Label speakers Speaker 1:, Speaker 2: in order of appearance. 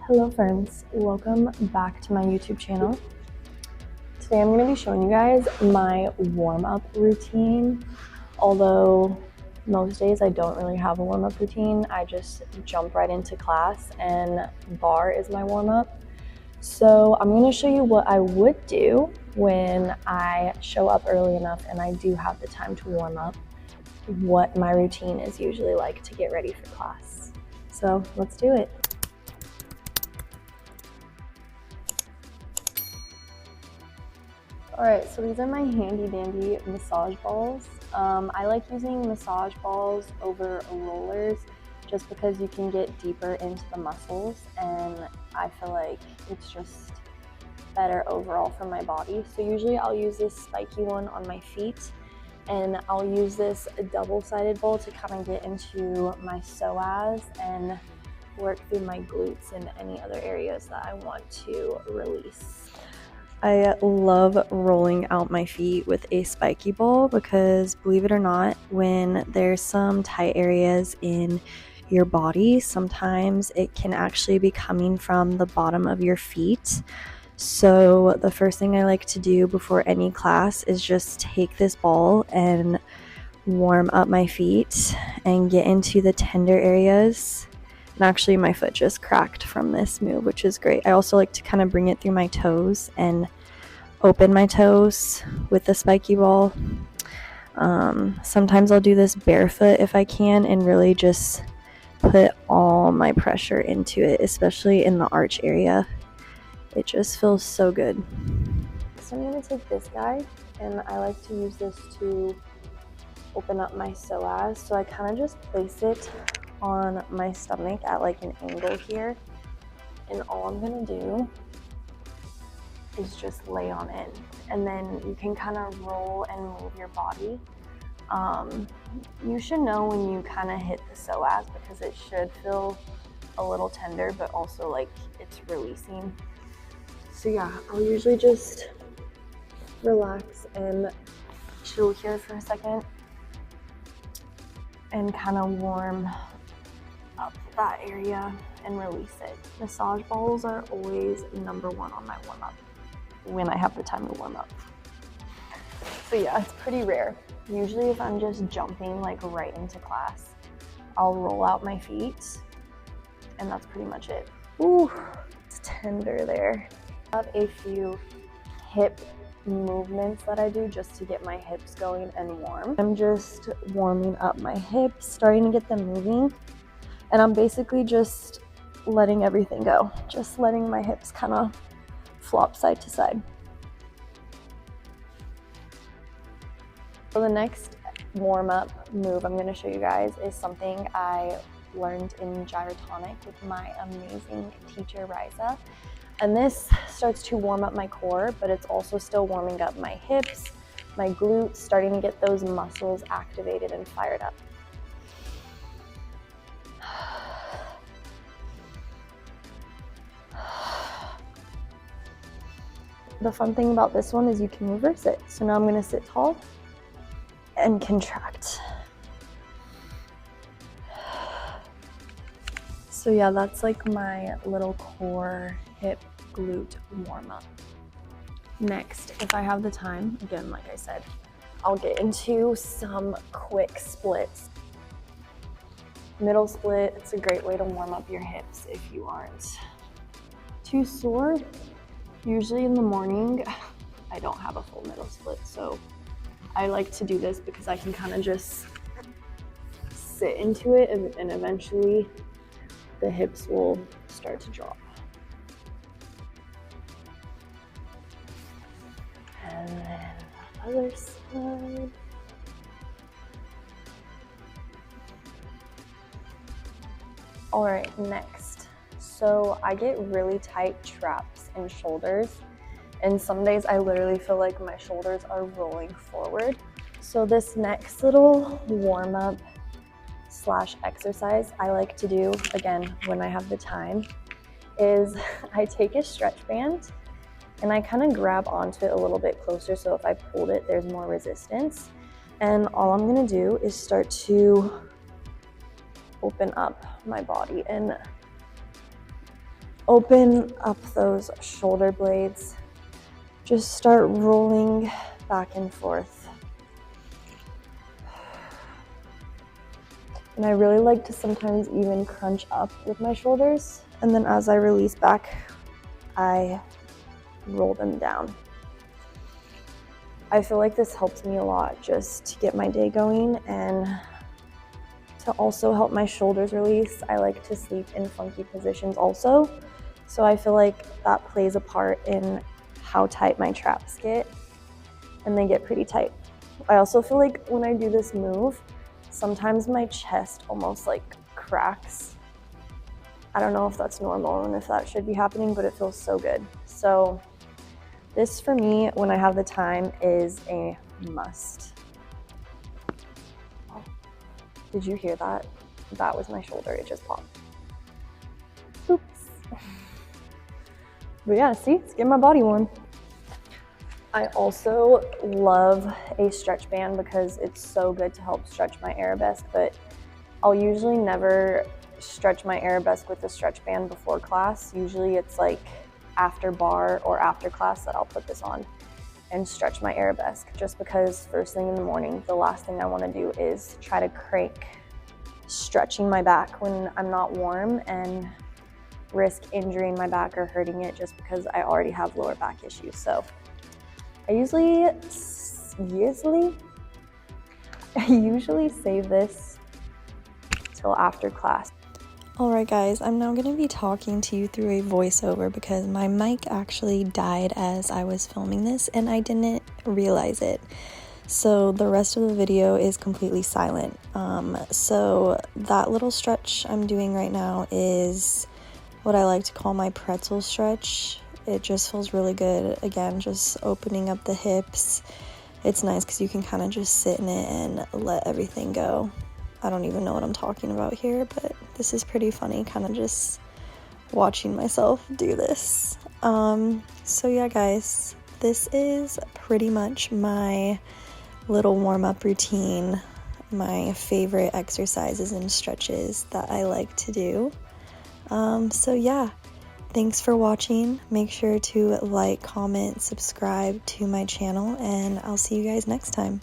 Speaker 1: Hello friends, welcome back to my YouTube channel. Today I'm going to be showing you guys my warm-up routine. Although most days I don't really have a warm-up routine, I just jump right into class and bar is my warm-up. So I'm going to show you what I would do when I show up early enough and I do have the time to warm up, what my routine is usually like to get ready for class. So let's do it. Alright, so these are my handy dandy massage balls. I like using massage balls over rollers just because you can get deeper into the muscles and I feel like it's just better overall for my body. So usually I'll use this spiky one on my feet and I'll use this double-sided ball to kind of get into my psoas and work through my glutes and any other areas that I want to release. I love rolling out my feet with a spiky ball because, believe it or not, when there's some tight areas in your body, sometimes it can actually be coming from the bottom of your feet. So the first thing I like to do before any class is just take this ball and warm up my feet and get into the tender areas. And actually my foot just cracked from this move, which is great. I also like to kind of bring it through my toes and open my toes with the spiky ball. Sometimes I'll do this barefoot if I can and really just put all my pressure into it, especially in the arch area. It just feels so good. So I'm going to take this guy and I like to use this to open up my psoas. So I kind of just place it on my stomach at like an angle here, and all I'm going to do is just lay on it, and then you can kind of roll and move your body. You should know when you kind of hit the psoas because it should feel a little tender, but also like it's releasing. So yeah, I'll usually just relax and chill here for a second and kind of warm up that area and release it. Massage balls are always number one on my warm-up when I have the time to warm up. So yeah, it's pretty rare. Usually if I'm just jumping like right into class, I'll roll out my feet and that's pretty much it. Ooh, it's tender there. I have a few hip movements that I do just to get my hips going and warm. I'm just warming up my hips, starting to get them moving, and I'm basically just letting everything go. Just letting my hips kind of flop side to side. So the next warm-up move I'm going to show you guys is something I learned in gyrotonic with my amazing teacher Riza. And this starts to warm up my core, but it's also still warming up my hips, my glutes, starting to get those muscles activated and fired up. The fun thing about this one is you can reverse it. So now I'm going to sit tall and contract. So yeah, that's like my little core hip glute warm up. Next, if I have the time, again, like I said, I'll get into some quick splits. Middle split, it's a great way to warm up your hips if you aren't too sore. Usually in the morning, I don't have a full middle split, so I like to do this because I can kind of just sit into it and eventually the hips will start to drop. And then the other side. All right, next. So I get really tight traps in shoulders, and some days I literally feel like my shoulders are rolling forward. So this next little warm-up / exercise I like to do, again, when I have the time, is I take a stretch band and I kind of grab onto it a little bit closer, so if I pulled it, there's more resistance. And all I'm gonna do is start to open up my body and open up those shoulder blades. Just start rolling back and forth. And I really like to sometimes even crunch up with my shoulders. And then as I release back, I roll them down. I feel like this helps me a lot just to get my day going and to also help my shoulders release. I like to sleep in funky positions also. So I feel like that plays a part in how tight my traps get, and they get pretty tight. I also feel like when I do this move, sometimes my chest almost like cracks. I don't know if that's normal and if that should be happening, but it feels so good. So this for me, when I have the time, is a must. Oh, did you hear that? That was my shoulder, it just popped. Oops. But yeah, see, it's getting my body warm. I also love a stretch band because it's so good to help stretch my arabesque, but I'll usually never stretch my arabesque with a stretch band before class. Usually it's like after bar or after class that I'll put this on and stretch my arabesque, just because first thing in the morning, the last thing I want to do is try to crank stretching my back when I'm not warm and risk injuring my back or hurting it just because I already have lower back issues. So I usually save this till after class. Alright guys, I'm now going to be talking to you through a voiceover because my mic actually died as I was filming this and I didn't realize it. So the rest of the video is completely silent. So that little stretch I'm doing right now is what I like to call my pretzel stretch. It just feels really good. Again, just opening up the hips. It's nice because you can kind of just sit in it and let everything go. I don't even know what I'm talking about here, but this is pretty funny, kind of just watching myself do this. So yeah, guys, this is pretty much my little warm-up routine, my favorite exercises and stretches that I like to do. So yeah, thanks for watching. Make sure to like, comment, subscribe to my channel, and I'll see you guys next time.